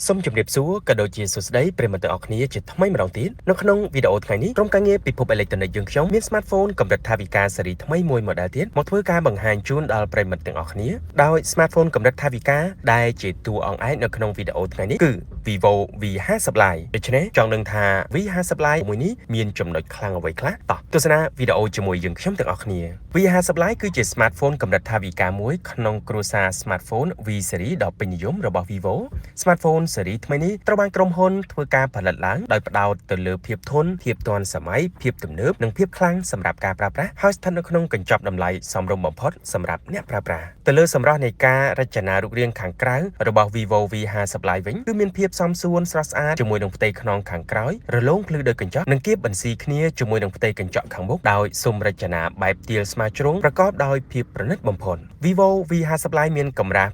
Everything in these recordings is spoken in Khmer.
សូមជម្រាបសួរក៏ដូចជាសួស្តីប្រិយមិត្តទាំងអស់គ្នាជាថ្មីម្ដងទៀតនៅក្នុងវីដេអូថ្ងៃនេះក្រុមការងារពិភពអេឡិចត្រូនិកយើងខ្ញុំមាន smartphone កម្រិតថវិកាស៊េរីថ្មីមួយ model ទៀតមកធ្វើការបង្ហាញជូនដល់ប្រិយមិត្តទាំងអស់គ្នាដោយ smartphone កម្រិតថវិកាដែលជាតួអង្គឯកនៅក្នុងវីដេអូថ្ងៃនេះគឺ Vivo V50 Lite ដូច្នេះចង់ដឹងថា V50 Lite មួយនេះមានចំណុចខ្លាំងអ្វីខ្លះតោះទស្សនាវីដេអូជាមួយយើងខ្ញុំទាំងអស់គ្នា V50 Lite គឺជា smartphone កម្រិតថវិកាមួយក្នុងគ្រួសារ smartphone V series ដ៏ពេញនិយមរបស់ Vivo smartphone ស៊េរីថ្មីនេះត្រូវបានក្រុមហ៊ុនធ្វើការផលិតឡើងដោយផ្ដោតទៅលើភាពធន់ភាពទាន់សម័យភាពទំនើបនិងភាពខ្លាំងសម្រាប់ការប្រើប្រាស់ហើយស្ថិតនៅក្នុងកញ្ចប់តម្លៃសមរម្យបំផុតសម្រាប់អ្នកប្រើប្រាស់ទៅលើសម្រស់នៃការរចនារូបរាងខាងក្រៅរបស់ Vivo V50 Lite វិញគឺមានភាពសមសួនស្រស់ស្អាតជាមួយនឹងផ្ទៃខ្នងខាងក្រោយរលោងភ្លឺដោយកញ្ចក់និងគៀបបន្ស៊ីគ្នាជាមួយនឹងផ្ទៃកញ្ចក់ខាងមុខដោយស៊ុំរចនាបែបទាលស្មើជ្រុងប្រកបដោយភាពប្រណិតបំផុត Vivo V50 Lite មានកម្រាស់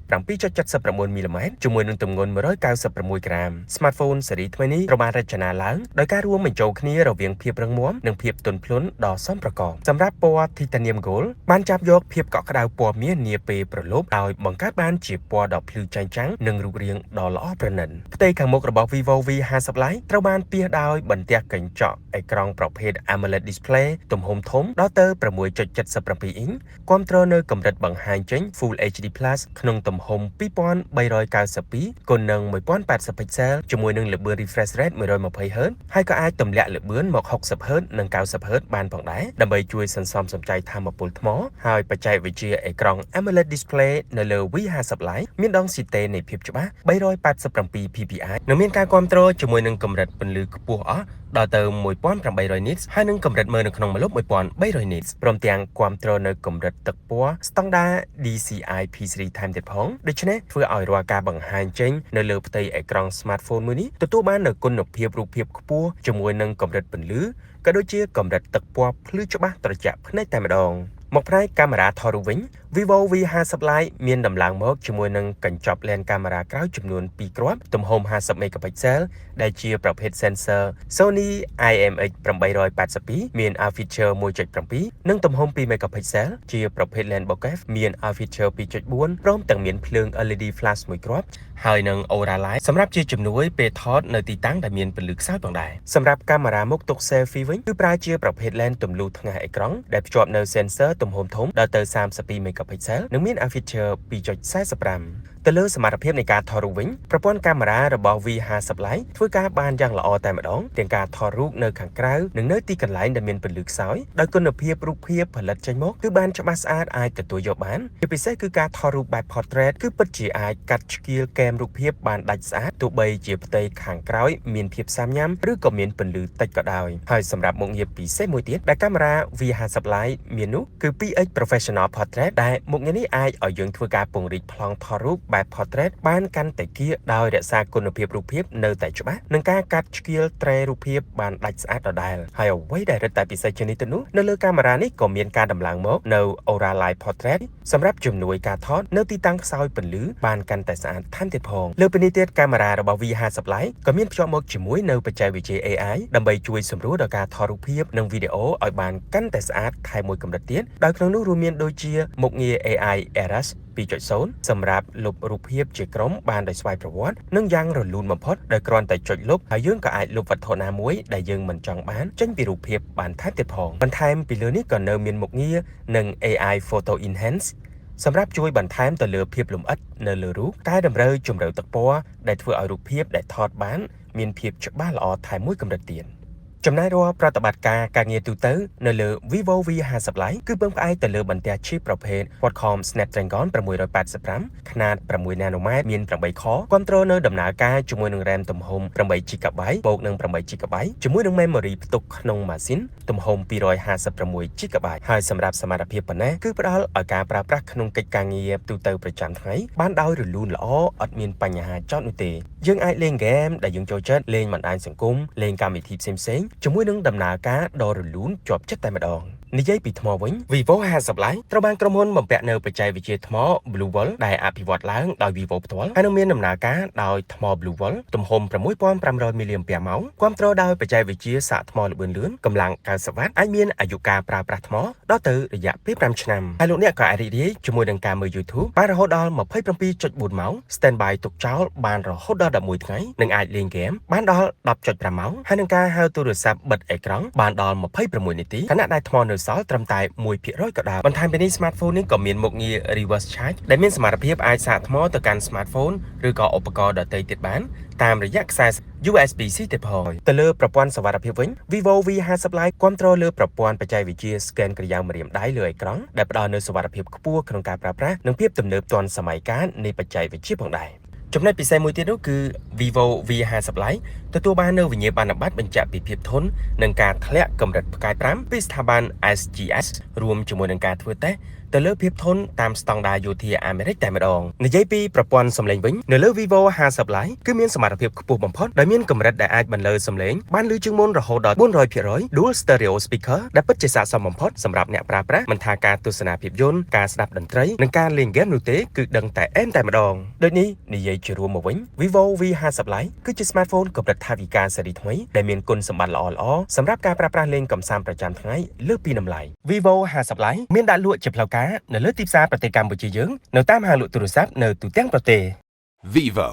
7.79 មីលីម៉ែត្រជាមួយនឹងទម្ងន់ 196 ក្រាម Smartphone ស៊េរីថ្មីនេះត្រូវបានរចនាឡើងដោយការរួមបញ្ចូលគ្នារវាងភាពរឹងមាំនិងភាពទន់ភ្លន់ដ៏សមប្រកបសម្រាប់ពណ៌ Titanium Gold បានចាប់យកភាពកក់ក្ដៅពណ៌មាសនាពេលប្រឡូកដោយបង្កើតបានជាពណ៌ដ៏ភ្លឺចែងចាំងនិងរូបរាងដ៏ល្អប្រណិតផ្ទៃខាងមុខរបស់ Vivo V50 Lite ត្រូវបានពាសដោយបន្ទះកញ្ចក់អេក្រង់ប្រភេទ AMOLED display ទំហំធំដល់ទៅ 6.77 អ៊ីនគាំទ្រនៅកម្រិតបង្ហាញចេញ Full HD+ ក្នុងទំហំ 2392 គុណនឹង 1080 pixel ជាមួយនឹងល្បឿន refresh rate 120Hz ហើយក៏អាចទម្លាក់ល្បឿនមក 60Hz និង 90Hz បានផងដែរដើម្បីជួយសន្សំសំចៃថាមពលថ្មហើយបច្ចេកវិទ្យាអេក្រង់ AMOLED display នៅលើ V50 Lite មានដងស៊ីតេនៃភាពច្បាស់ 387 ppi និងមានការគាំទ្រជាមួយនឹងកម្រិតពន្លឺខ្ពស់អស់ដល់ទៅ 1800 nits ហើយនឹងកម្រិតមើលនៅក្នុងម្លប់ 1300 nits ព្រមទាំងគាំទ្រនៅកម្រិតទឹកពណ៌ស្តង់ដារ DCI P3 ថែមទៀតផងដូច្នេះធ្វើឲ្យរាល់ការបង្ហាញចេញនៅលើផ្ទៃអេក្រង់ smartphone មួយនេះទទួលបាននូវគុណភាពរូបភាពខ្ពស់ជាមួយនឹងកម្រិតពន្លឺក៏ដូចជាកម្រិតទឹកពណ៌ភ្លឺច្បាស់ត្រជាក់ភ្នែកតែម្ដងមកផ្នែកកាមេរ៉ាថតរូបវិញ Vivo V50 Lite មានដំឡើងមកជាមួយនឹងកញ្ចប់លែនកាមេរ៉ាក្រោយចំនួន2គ្រាប់ទំហំ50 megapixel ដែលជាប្រភេទ sensor Sony IMX882 មាន aperture 1.7 និងទំហំ2 megapixel ជាប្រភេទ lens bokeh មាន aperture 2.4 ព្រមទាំងមានភ្លើង LED flash មួយគ្រាប់ហើយនឹង Aura Light សម្រាប់ជាជំនួយពេលថតនៅទីតាំងដែលមានពន្លឺខ្សោយផងដែរសម្រាប់កាមេរ៉ាមុខទុក selfie វិញគឺប្រើជាប្រភេទ lens ទម្លុះថ្ងាសអេក្រង់ដែលភ្ជាប់នៅ sensor ទំហំធំដល់ទៅ32 megapixel និងមាន aperture 2.45 ទៅលើសមត្ថភាពនៃការថតរូបវិញប្រព័ន្ធកាមេរ៉ារបស់ V50 Lite ធ្វើការបានយ៉ាងល្អតែម្ដងទាំងការថតរូបនៅខាងក្រៅនិងនៅទីកន្លែងដែលមានពន្លឺខ្សោយដោយគុណភាពរូបភាពផលិតចេញមកគឺបានច្បាស់ស្អាតអាចទទួលយកបានជាពិសេសគឺការថតរូបបែប portrait គឺពិតជាអាចកាត់ឆ្កៀលគែមរូបភាពបានដាច់ស្អាតទោះបីជាផ្ទៃខាងក្រោយមានភាពសាមញ្ញឬក៏មានពន្លឺតិចក៏ដោយហើយសម្រាប់មុខងារពិសេសមួយទៀតដែលកាមេរ៉ា V50 Lite មាននោះគឺ 2x Professional Portrait ដែលមុខងារនេះអាចឲ្យយើងធ្វើការពង្រីកប្លង់ថតរូបបែប portrait បានកាន់តែគៀកដោយរក្សាគុណភាពរូបភាពនៅតែច្បាស់និងការកាត់ឆ្កៀលត្រេរូបភាពបានដាច់ស្អាតដដែលហើយអ្វីដែលរឹតតែពិសេសជាងនេះទៅនោះនៅលើកាមេរ៉ានេះក៏មានការដំឡើងមកនៅ Aura Light Portrait សម្រាប់ជំនួយការថតនៅទីតាំងខ្សោយពន្លឺបានកាន់តែស្អាតថែមទៀតផងលើពីនេះទៀតកាមេរ៉ារបស់ V50 Lite ក៏មានភ្ជាប់មកជាមួយនៅបច្ចេកវិទ្យា AI ដើម្បីជួយសម្រួលដល់ការថតរូបភាពនិងវីដេអូឲ្យបានកាន់តែស្អាតថែមមួយកម្រិតទៀតដោយក្នុងនោះរួមមានដូចជាមុខងារ AI Erase 2.0 សម្រាប់លុបរូបភាពជាក្រុមបានដោយស្វ័យប្រវត្តិនិងយ៉ាងរលូនបំផុតដោយគ្រាន់តែចុចលុបហើយយើងក៏អាចលុបវត្ថុណាមួយដែលយើងមិនចង់បានចេញពីរូបភាពបានថែមទៀតផងបន្ថែមពីលើនេះក៏នៅមានមុខងារនិង AI Photo Enhance សម្រាប់ជួយបន្ថែមទៅលើភាពលម្អិតនៅលើរូបកែតម្រូវជម្រៅទឹកពណ៌ដែលធ្វើឲ្យរូបភាពដែលថតបានមានភាពច្បាស់ល្អថែមមួយកម្រិតទៀតចំណាយរាល់ប្រតិបត្តិការងារទូទៅនៅលើ Vivo V50 Lite គឺពឹងផ្អែកទៅលើបន្ទះ chip ប្រភេទ Qualcomm Snapdragon 685 ខ្នាត6 nanometer មាន8 core គាំទ្រនៅដំណើរការជាមួយនឹង RAM ទំហំ8 GB បូកនឹង8 GB ជាមួយនឹង memory ផ្ទុកក្នុងម៉ាស៊ីនទំហំ256 GB ហើយសម្រាប់សមត្ថភាពប៉ុណ្ណេះគឺផ្ដល់ឲ្យការប្រើប្រាស់ក្នុងកិច្ចការងារទូទៅប្រចាំថ្ងៃបានដោយរលូនល្អអត់មានបញ្ហាចោតនោះទេយើងអាចលេងហ្គេមដែលយើងចូលចិត្តលេងបណ្ដាញសង្គមលេងកម្មវិធីផ្សេងៗជាមួយនឹងដំណើរការដ៏រលូនជាប់ចិត្តតែម្ដង និយាយពីថ្មវិញ Vivo 50 Lite ត្រូវបានក្រុមហ៊ុនបំពាក់នៅបច្ចេកវិទ្យាថ្ម Blue Wall ដែលអភិវឌ្ឍឡើងដោយ Vivo ផ្ទាល់ហើយនឹងមានដំណើរការដោយថ្ម Blue Wall ទំហំ 6500 មីលីអាំពែម៉ោងគ្រប់គ្រងដោយបច្ចេកវិទ្យាសាកថ្មល្បឿនលឿនកម្លាំង 90 វ៉ាតអាចមានអាយុកាលប្រើប្រាស់ថ្មដល់ទៅរយៈពេល 5 ឆ្នាំហើយលោកអ្នកក៏អាចរីករាយជាមួយនឹងការមើល YouTube បានរហូតដល់ 27.4 ម៉ោង Standby ទុកចោលបានរហូតដល់ 11 ថ្ងៃនិងអាចលេងហ្គេមបានដល់ 10.5 ម៉ោងហើយនឹងការហៅទូរស័ព្ទបិទអេក្រង់បានដល់ 26 នាទីខណៈដែលថ្មនៅសល់ត្រឹមតែ 1% ក៏ដោយបន្ថែមពីនេះ Smartphone នេះក៏មានមុខងារ Reverse Charge ដែលមានសមត្ថភាពអាចសាកថ្មទៅកាន់ Smartphone ឬក៏ឧបករណ៍ដទៃទៀតបានតាមរយៈខ្សែ USB-C ទៀតផងទៅលើប្រព័ន្ធសុវត្ថិភាពវិញ Vivo V50 Lite គ្រប់គ្រងលើប្រព័ន្ធបច្ចេកវិទ្យា Scan ក្រយ៉ាម្រាមដៃលើអេក្រង់ដែលផ្ដល់នូវសុវត្ថិភាពខ្ពស់ក្នុងការប្រើប្រាស់និងភាពទំនើបទាន់សម័យកាលនៃបច្ចេកវិទ្យាផងដែរចំណុចពិសេសមួយទៀតនោះគឺ Vivo V50 Lite ទទួលបាននូវវិញ្ញាបនបត្របញ្ជាក់ពីភាពធន់និងការធ្លាក់កម្រិតផ្កាយ5ពីស្ថាប័ន SGS រួមជាមួយនឹងការធ្វើតេស្តទៅលើភាពធន់តាមស្តង់ដារយោធាអាមេរិកតែម្ដងនិយាយពីប្រព័ន្ធសំឡេងវិញនៅលើ Vivo 50 Lite គឺមានសមត្ថភាពខ្ពស់បំផុតដែលមានកម្រិតដែលអាចបន្លឺសំឡេងបានលឺជាងមុនរហូតដល់ 400% Dual Stereo Speaker ដែលពិតជាស័ក្តិសមបំផុតសម្រាប់អ្នកប្រើប្រាស់មិនថាការទស្សនាភាពយន្តការស្ដាប់តន្ត្រីនិងការលេងហ្គេមនោះទេគឺដឹងតែអែមតែម្ដងដូចនេះនិយាយជារួមមកវិញ Vivo V50 Lite គឺជា Smartphone កម្រិតថវិកាស៊េរីថ្មីដែលមានគុណសម្បត្តិល្អៗសម្រាប់ការប្រើប្រាស់លេងកម្សាន្តប្រចាំថ្ងៃលើសពីតម្លៃ Vivo 50 Lite មានដាក់លក់ជាផ្លូវការនៅលើទីផ្សារប្រទេសកម្ពុជាយើងនៅតាមហាងលក់ទូរស័ព្ទនៅទូទាំងប្រទេស Vivo